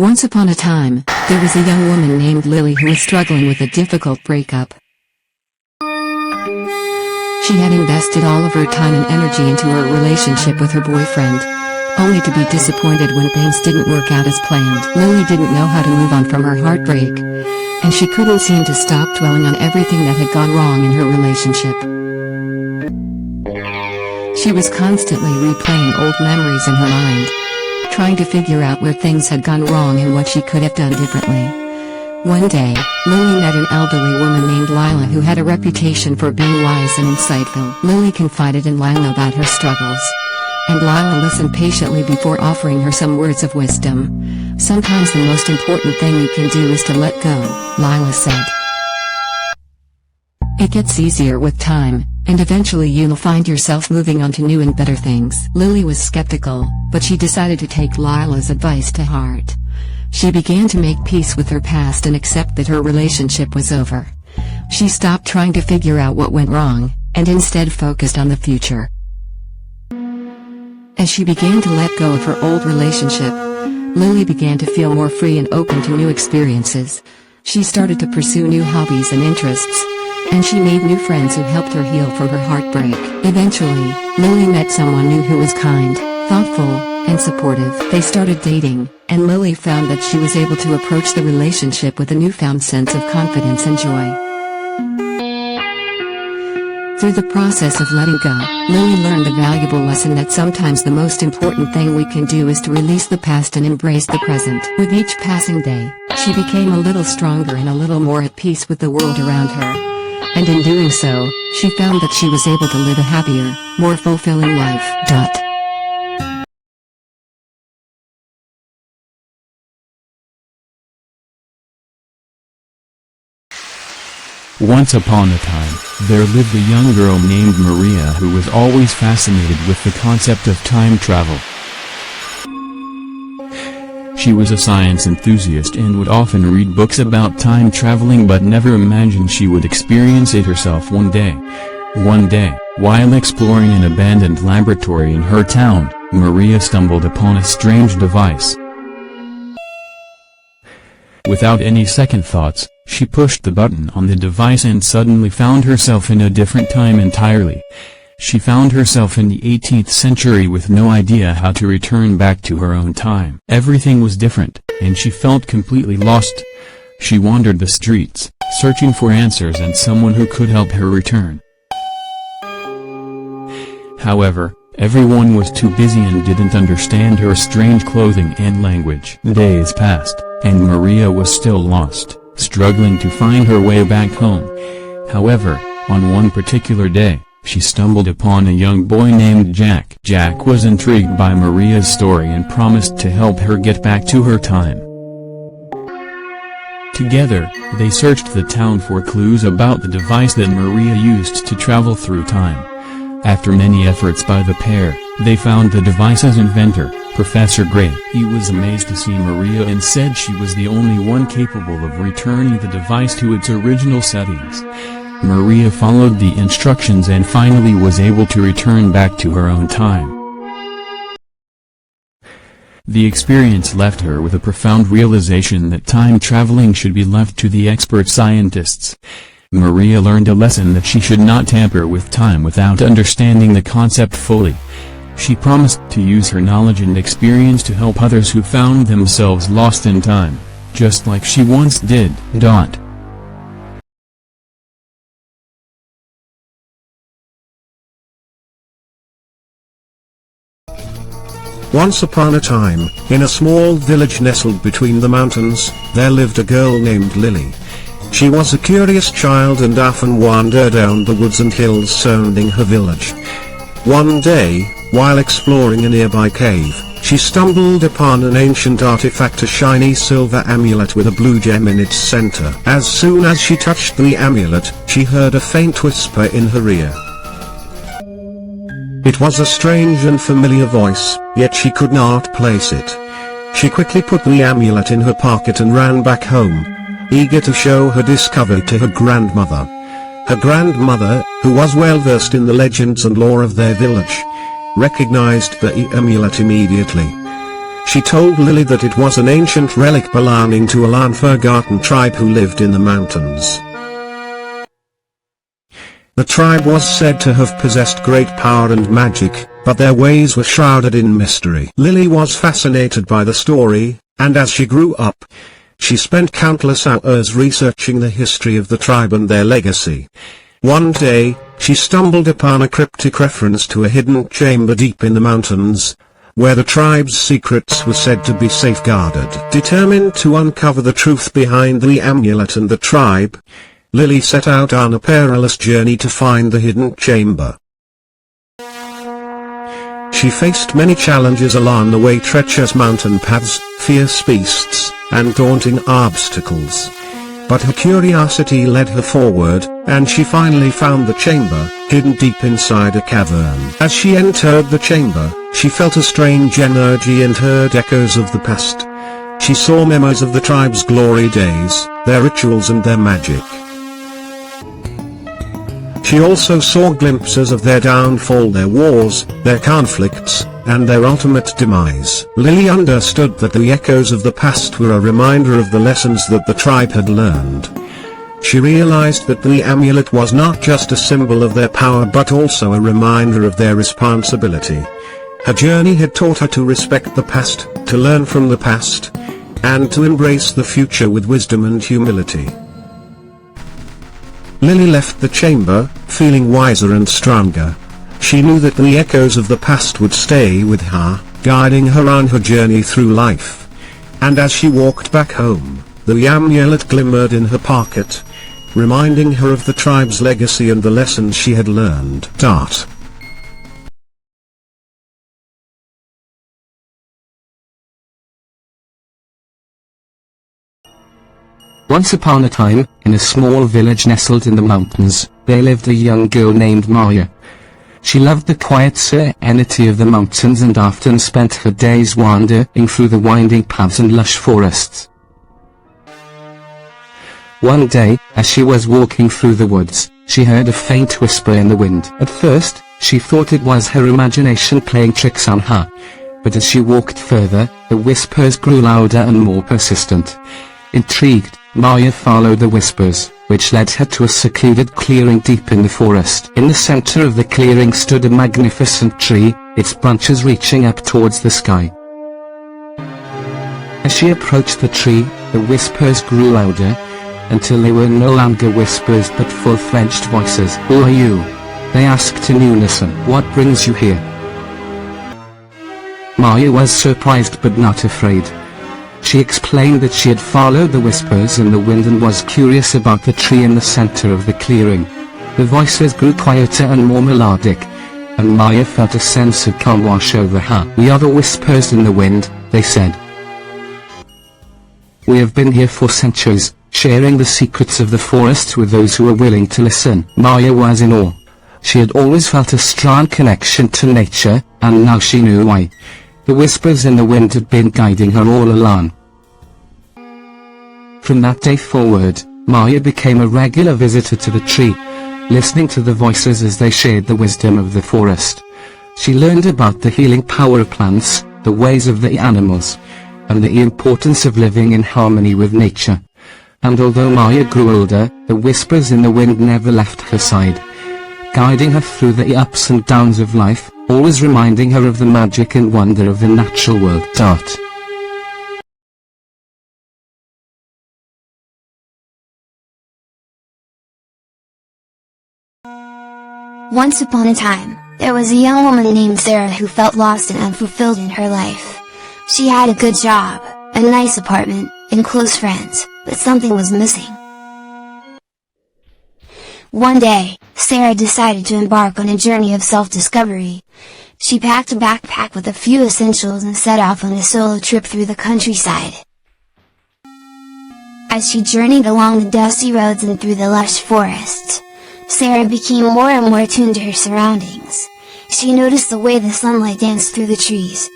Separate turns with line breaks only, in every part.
Once upon a time, there was a young woman named Lily who was struggling with a difficult breakup. She had invested all of her time and energy into her relationship with her boyfriend, only to be disappointed when things didn't work out as planned. Lily didn't know how to move on from her heartbreak, and she couldn't seem to stop dwelling on everything that had gone wrong in her relationship. She was constantly replaying old memories in her mind, trying to figure out where things had gone wrong and what she could have done differently. One day, Lily met an elderly woman named Lila who had a reputation for being wise and insightful. Lily confided in Lila about her struggles, and Lila listened patiently before offering her some words of wisdom. "Sometimes the most important thing you can do is to let go," Lila said. "It gets easier with time, and eventually you'll find yourself moving on to new and better things." Lily was skeptical, but she decided to take Lila's advice to heart. She began to make peace with her past and accept that her relationship was over. She stopped trying to figure out what went wrong, and instead focused on the future. As she began to let go of her old relationship, Lily began to feel more free and open to new experiences. She started to pursue new hobbies and interests, and she made new friends who helped her heal from her heartbreak. Eventually, Lily met someone new who was kind, thoughtful, and supportive. They started dating, and Lily found that she was able to approach the relationship with a newfound sense of confidence and joy. Through the process of letting go, Lily learned the valuable lesson that sometimes the most important thing we can do is to release the past and embrace the present. With each passing day, she became a little stronger and a little more at peace with the world around her. And in doing so, she found that she was able to live a happier, more fulfilling life.
Once upon a time, there lived a young girl named Maria who was always fascinated with the concept of time travel. She was a science enthusiast and would often read books about time traveling but never imagined she would experience it herself one day. One day, while exploring an abandoned laboratory in her town, Maria stumbled upon a strange device. Without any second thoughts, she pushed the button on the device and suddenly found herself in a different time entirely. She found herself in the 18th century with no idea how to return back to her own time. Everything was different, and she felt completely lost. She wandered the streets, searching for answers and someone who could help her return. However, everyone was too busy and didn't understand her strange clothing and language. Days passed, and Maria was still lost, struggling to find her way back home. However, on one particular day, she stumbled upon a young boy named Jack. Jack was intrigued by Maria's story and promised to help her get back to her time. Together, they searched the town for clues about the device that Maria used to travel through time. After many efforts by the pair, they found the device's inventor, Professor Gray. He was amazed to see Maria and said she was the only one capable of returning the device to its original settings. Maria followed the instructions and finally was able to return back to her own time. The experience left her with a profound realization that time traveling should be left to the expert scientists. Maria learned a lesson that she should not tamper with time without understanding the concept fully. She promised to use her knowledge and experience to help others who found themselves lost in time, just like she once did.
Once upon a time, in a small village nestled between the mountains, there lived a girl named Lily. She was a curious child and often wandered down the woods and hills surrounding her village. One day, while exploring a nearby cave, she stumbled upon an ancient artifact, a shiny silver amulet with a blue gem in its center. As soon as she touched the amulet, she heard a faint whisper in her ear. It was a strange and familiar voice, yet she could not place it. She quickly put the amulet in her pocket and ran back home, eager to show her discovery to her grandmother. Her grandmother, who was well versed in the legends and lore of their village, recognized the amulet immediately. She told Lily that it was an ancient relic belonging to a long-forgotten tribe who lived in the mountains. The tribe was said to have possessed great power and magic, but their ways were shrouded in mystery. Lily was fascinated by the story, and as she grew up, she spent countless hours researching the history of the tribe and their legacy. One day, she stumbled upon a cryptic reference to a hidden chamber deep in the mountains, where the tribe's secrets were said to be safeguarded. Determined to uncover the truth behind the amulet and the tribe, Lily set out on a perilous journey to find the hidden chamber. She faced many challenges along the way: treacherous mountain paths, fierce beasts, and daunting obstacles. But her curiosity led her forward, and she finally found the chamber, hidden deep inside a cavern. As she entered the chamber, she felt a strange energy and heard echoes of the past. She saw memories of the tribe's glory days, their rituals and their magic. She also saw glimpses of their downfall, their wars, their conflicts, and their ultimate demise. Lily understood that the echoes of the past were a reminder of the lessons that the tribe had learned. She realized that the amulet was not just a symbol of their power but also a reminder of their responsibility. Her journey had taught her to respect the past, to learn from the past, and to embrace the future with wisdom and humility. Lily left the chamber, feeling wiser and stronger. She knew that the echoes of the past would stay with her, guiding her on her journey through life. And as she walked back home, the amulet glimmered in her pocket, reminding her of the tribe's legacy and the lessons she had learned.
Once upon a time, in a small village nestled in the mountains, there lived a young girl named Maya. She loved the quiet serenity of the mountains and often spent her days wandering through the winding paths and lush forests. One day, as she was walking through the woods, she heard a faint whisper in the wind. At first, she thought it was her imagination playing tricks on her. But as she walked further, the whispers grew louder and more persistent. Intrigued, Maya followed the whispers, which led her to a secluded clearing deep in the forest. In the center of the clearing stood a magnificent tree, its branches reaching up towards the sky. As she approached the tree, the whispers grew louder, until they were no longer whispers but full-fledged voices. "Who are you?" they asked in unison. "What brings you here?" Maya was surprised but not afraid. She explained that she had followed the whispers in the wind and was curious about the tree in the center of the clearing. The voices grew quieter and more melodic, and Maya felt a sense of calm wash over her. "We are the whispers in the wind," they said. "We have been here for centuries, sharing the secrets of the forest with those who are willing to listen." Maya was in awe. She had always felt a strong connection to nature, and now she knew why. The whispers in the wind had been guiding her all along. From that day forward, Maya became a regular visitor to the tree, listening to the voices as they shared the wisdom of the forest. She learned about the healing power of plants, the ways of the animals, and the importance of living in harmony with nature. And although Maya grew older, the whispers in the wind never left her side, guiding her through the ups and downs of life, always reminding her of the magic and wonder of the natural world.
Once upon a time, there was a young woman named Sarah who felt lost and unfulfilled in her life. She had a good job, a nice apartment, and close friends, but something was missing. One day, Sarah decided to embark on a journey of self-discovery. She packed a backpack with a few essentials and set off on a solo trip through the countryside. As she journeyed along the dusty roads and through the lush forests, Sarah became more and more attuned to her surroundings. She noticed the way the sunlight danced through the trees,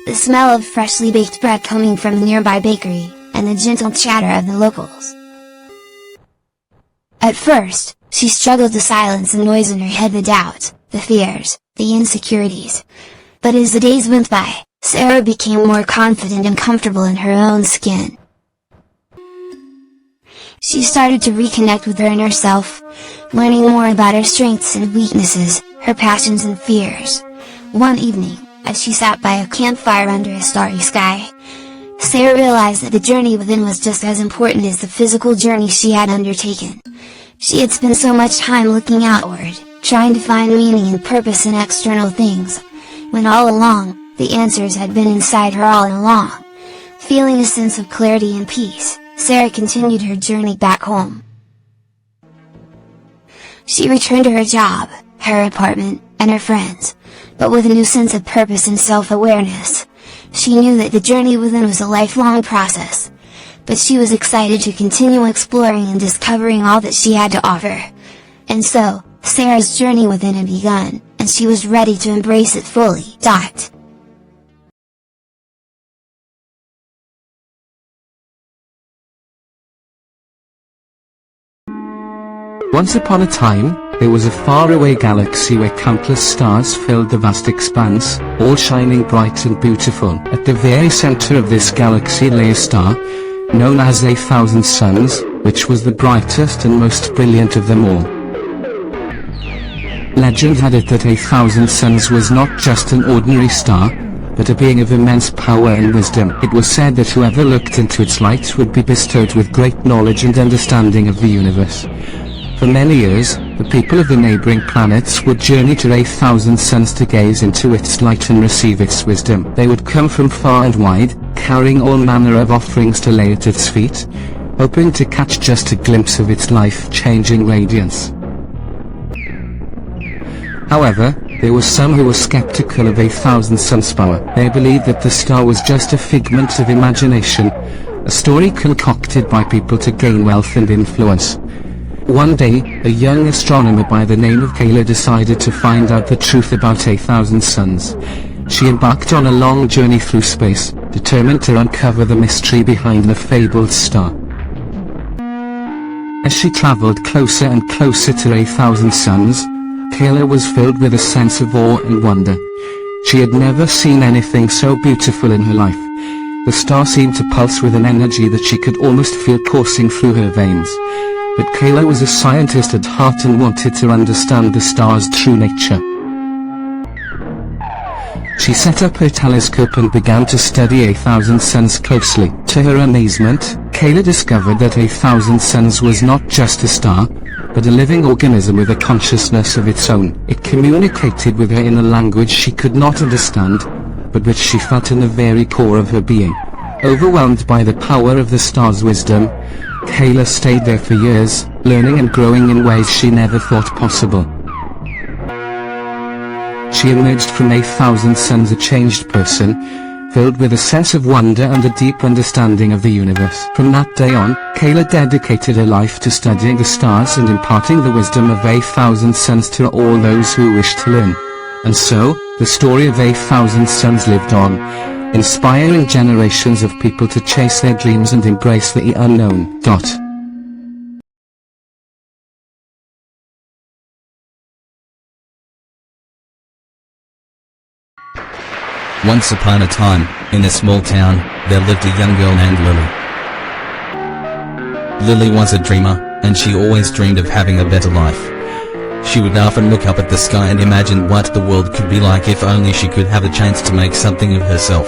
the smell of freshly baked bread coming from the nearby bakery, and the gentle chatter of the locals. At first, she struggled to silence the noise in her head, the doubts, the fears, the insecurities. But as the days went by, Sarah became more confident and comfortable in her own skin. She started to reconnect with her inner self, learning more about her strengths and weaknesses, her passions and fears. One evening, as she sat by a campfire under a starry sky, Sarah realized that the journey within was just as important as the physical journey she had undertaken. She had spent so much time looking outward, trying to find meaning and purpose in external things, when all along, the answers had been inside her all along. Feeling a sense of clarity and peace, Sarah continued her journey back home. She returned to her job, her apartment, and her friends, but with a new sense of purpose and self-awareness. She knew that the journey within was a lifelong process, but she was excited to continue exploring and discovering all that she had to offer. And so, Sarah's journey within had begun, and she was ready to embrace it fully.
Once upon a time, there was a faraway galaxy where countless stars filled the vast expanse, all shining bright and beautiful. At the very center of this galaxy lay a star, known as 1,000 Suns, which was the brightest and most brilliant of them all. Legend had it that 1,000 Suns was not just an ordinary star, but a being of immense power and wisdom. It was said that whoever looked into its light would be bestowed with great knowledge and understanding of the universe. For many years, the people of the neighboring planets would journey to 1,000 Suns to gaze into its light and receive its wisdom. They would come from far and wide, carrying all manner of offerings to lay at its feet, hoping to catch just a glimpse of its life-changing radiance. However, there were some who were skeptical of 1,000 Suns' power. They believed that the star was just a figment of imagination, a story concocted by people to gain wealth and influence. One day, a young astronomer by the name of Kayla decided to find out the truth about 1,000 Suns. She embarked on a long journey through space, determined to uncover the mystery behind the fabled star. As she traveled closer and closer to 1,000 Suns, Kayla was filled with a sense of awe and wonder. She had never seen anything so beautiful in her life. The star seemed to pulse with an energy that she could almost feel coursing through her veins. But Kayla was a scientist at heart and wanted to understand the star's true nature. She set up her telescope and began to study 1,000 Suns closely. To her amazement, Kayla discovered that 1,000 Suns was not just a star, but a living organism with a consciousness of its own. It communicated with her in a language she could not understand, but which she felt in the very core of her being. Overwhelmed by the power of the star's wisdom, Kayla stayed there for years, learning and growing in ways she never thought possible. She emerged from 1,000 Suns a changed person, filled with a sense of wonder and a deep understanding of the universe. From that day on, Kayla dedicated her life to studying the stars and imparting the wisdom of 1,000 Suns to all those who wished to learn. And so, the story of 1,000 Suns lived on, inspiring generations of people to chase their dreams and embrace the unknown.
Once upon a time, in a small town, there lived a young girl named Lily. Lily was a dreamer, and she always dreamed of having a better life. She would often look up at the sky and imagine what the world could be like if only she could have a chance to make something of herself.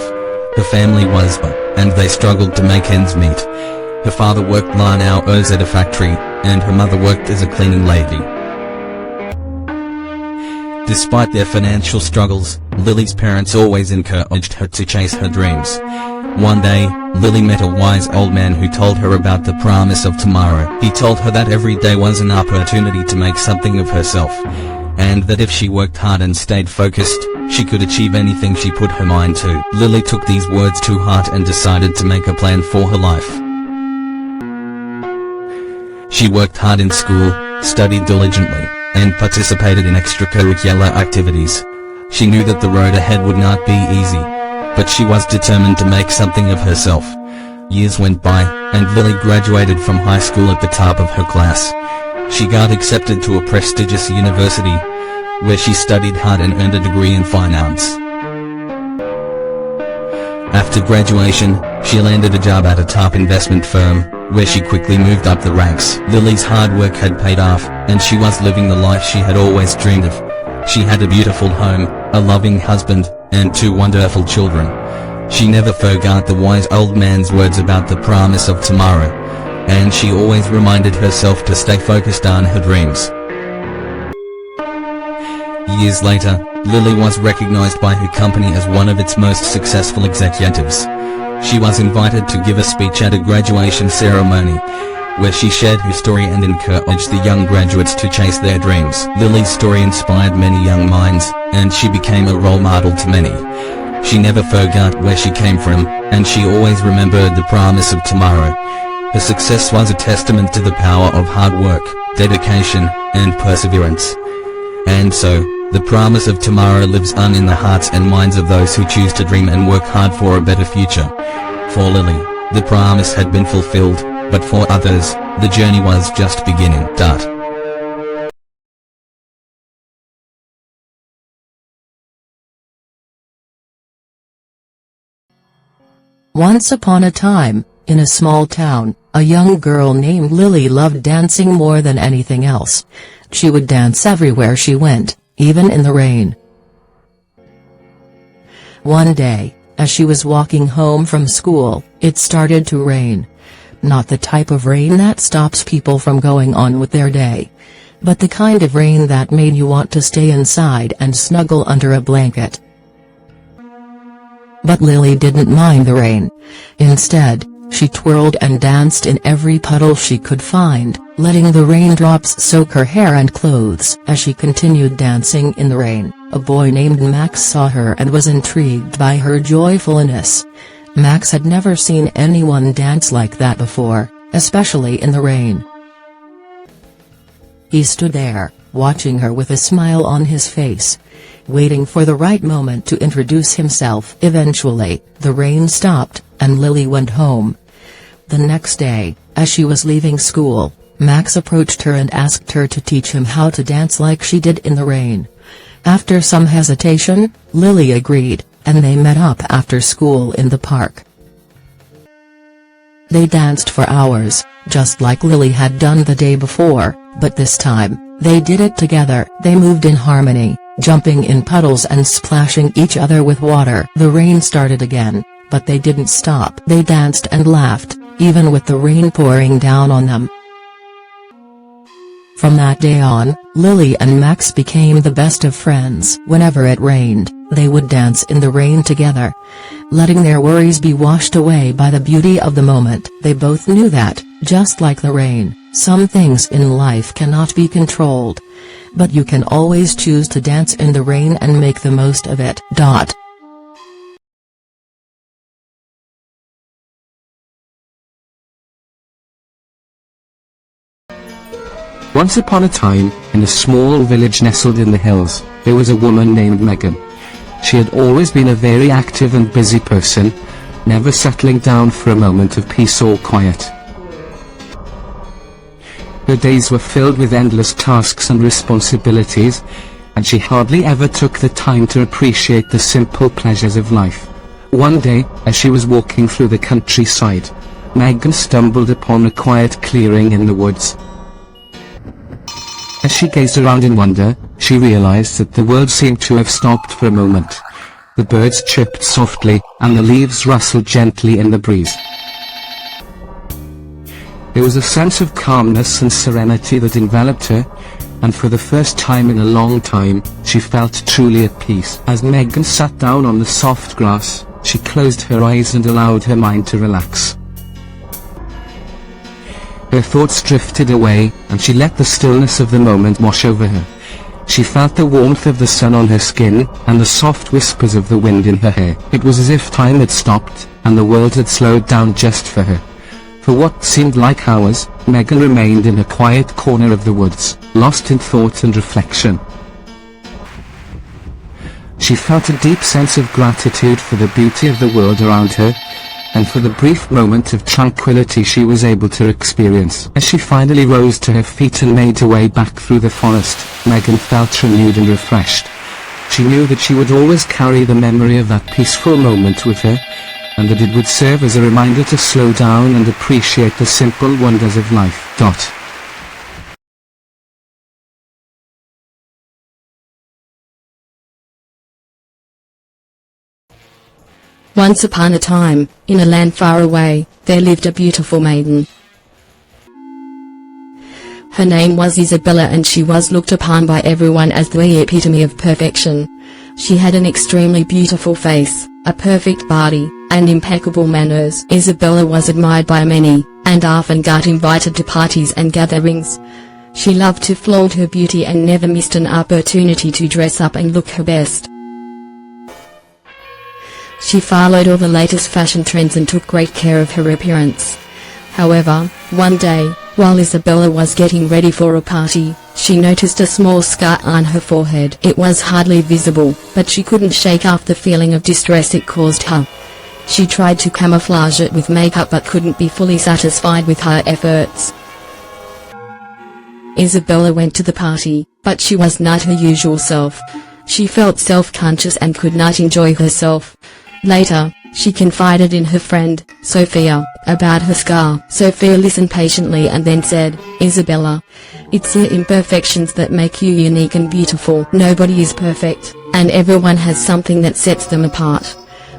Her family was poor, and they struggled to make ends meet. Her father worked 9 hours at a factory, and her mother worked as a cleaning lady. Despite their financial struggles, Lily's parents always encouraged her to chase her dreams. One day, Lily met a wise old man who told her about the promise of tomorrow. He told her that every day was an opportunity to make something of herself, and that if she worked hard and stayed focused, she could achieve anything she put her mind to. Lily took these words to heart and decided to make a plan for her life. She worked hard in school, studied diligently, and participated in extracurricular activities. She knew that the road ahead would not be easy, but she was determined to make something of herself. Years went by, and Lily graduated from high school at the top of her class. She got accepted to a prestigious university, where she studied hard and earned a degree in finance. After graduation, she landed a job at a top investment firm, where she quickly moved up the ranks. Lily's hard work had paid off, and she was living the life she had always dreamed of. She had a beautiful home, a loving husband, and 2 wonderful children. She never forgot the wise old man's words about the promise of tomorrow, and she always reminded herself to stay focused on her dreams. Years later, Lily was recognized by her company as one of its most successful executives. She was invited to give a speech at a graduation ceremony, where she shared her story and encouraged the young graduates to chase their dreams. Lily's story inspired many young minds, and she became a role model to many. She never forgot where she came from, and she always remembered the promise of tomorrow. Her success was a testament to the power of hard work, dedication, and perseverance. And so, the promise of tomorrow lives on in the hearts and minds of those who choose to dream and work hard for a better future. For Lily, the promise had been fulfilled, but for others, the journey was just beginning.
Once upon a time, in a small town, a young girl named Lily loved dancing more than anything else. She would dance everywhere she went, even in the rain. One day, as she was walking home from school, it started to rain. Not the type of rain that stops people from going on with their day, but the kind of rain that made you want to stay inside and snuggle under a blanket. But Lily didn't mind the rain. Instead, she twirled and danced in every puddle she could find, letting the raindrops soak her hair and clothes. As she continued dancing in the rain, a boy named Max saw her and was intrigued by her joyfulness. Max had never seen anyone dance like that before, especially in the rain. He stood there, watching her with a smile on his face, waiting for the right moment to introduce himself. Eventually, the rain stopped, and Lily went home. The next day, as she was leaving school, Max approached her and asked her to teach him how to dance like she did in the rain. After some hesitation, Lily agreed, and they met up after school in the park. They danced for hours, just like Lily had done the day before, but this time, they did it together. They moved in harmony, jumping in puddles and splashing each other with water. The rain started again, but they didn't stop. They danced and laughed, even with the rain pouring down on them. From that day on, Lily and Max became the best of friends. Whenever it rained, they would dance in the rain together, letting their worries be washed away by the beauty of the moment. They both knew that, just like the rain, some things in life cannot be controlled. But you can always choose to dance in the rain and make the most of it.
Once upon a time, in a small village nestled in the hills, there was a woman named Megan. She had always been a very active and busy person, never settling down for a moment of peace or quiet. Her days were filled with endless tasks and responsibilities, and she hardly ever took the time to appreciate the simple pleasures of life. One day, as she was walking through the countryside, Megan stumbled upon a quiet clearing in the woods. As she gazed around in wonder, she realized that the world seemed to have stopped for a moment. The birds chirped softly, and the leaves rustled gently in the breeze. There was a sense of calmness and serenity that enveloped her, and for the first time in a long time, she felt truly at peace. As Megan sat down on the soft grass, she closed her eyes and allowed her mind to relax. Her thoughts drifted away, and she let the stillness of the moment wash over her. She felt the warmth of the sun on her skin, and the soft whispers of the wind in her hair. It was as if time had stopped, and the world had slowed down just for her. For what seemed like hours, Megan remained in a quiet corner of the woods, lost in thought and reflection. She felt a deep sense of gratitude for the beauty of the world around her, and for the brief moment of tranquility she was able to experience. As she finally rose to her feet and made her way back through the forest, Megan felt renewed and refreshed. She knew that she would always carry the memory of that peaceful moment with her, and that it would serve as a reminder to slow down and appreciate the simple wonders of life.
Once upon a time, in a land far away, there lived a beautiful maiden. Her name was Isabella, and she was looked upon by everyone as the epitome of perfection. She had an extremely beautiful face, a perfect body, and impeccable manners. Isabella was admired by many, and often got invited to parties and gatherings. She loved to flaunt her beauty and never missed an opportunity to dress up and look her best. She followed all the latest fashion trends and took great care of her appearance. However, one day, while Isabella was getting ready for a party, she noticed a small scar on her forehead. It was hardly visible, but she couldn't shake off the feeling of distress it caused her. She tried to camouflage it with makeup but couldn't be fully satisfied with her efforts. Isabella went to the party, but she was not her usual self. She felt self-conscious and could not enjoy herself. Later, she confided in her friend, Sophia, about her scar. Sophia listened patiently and then said, "Isabella, it's your imperfections that make you unique and beautiful. Nobody is perfect, and everyone has something that sets them apart.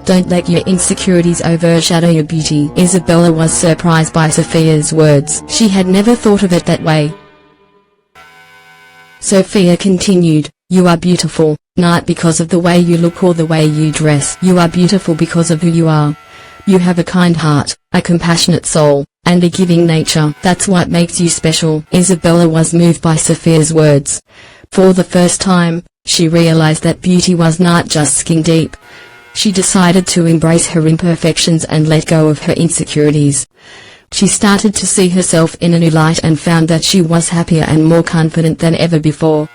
Don't let your insecurities overshadow your beauty." Isabella was surprised by Sophia's words. She had never thought of it that way. Sophia continued, "You are beautiful, not because of the way you look or the way you dress. You are beautiful because of who you are. You have a kind heart, a compassionate soul, and a giving nature. That's what makes you special." Isabella was moved by Sophia's words. For the first time, she realized that beauty was not just skin deep. She decided to embrace her imperfections and let go of her insecurities. She started to see herself in a new light and found that she was happier and more confident than ever before.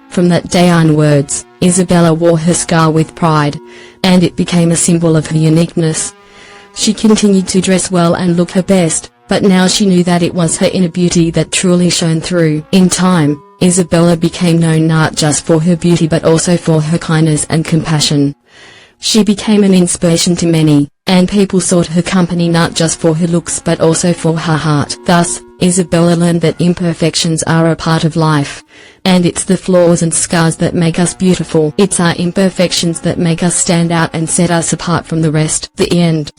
From that day onwards, Isabella wore her scar with pride, and it became a symbol of her uniqueness. She continued to dress well and look her best, but now she knew that it was her inner beauty that truly shone through. In time, Isabella became known not just for her beauty but also for her kindness and compassion. She became an inspiration to many, and people sought her company not just for her looks but also for her heart. Thus, Isabella learned that imperfections are a part of life, and it's the flaws and scars that make us beautiful. It's our imperfections that make us stand out and set us apart from the rest. The end.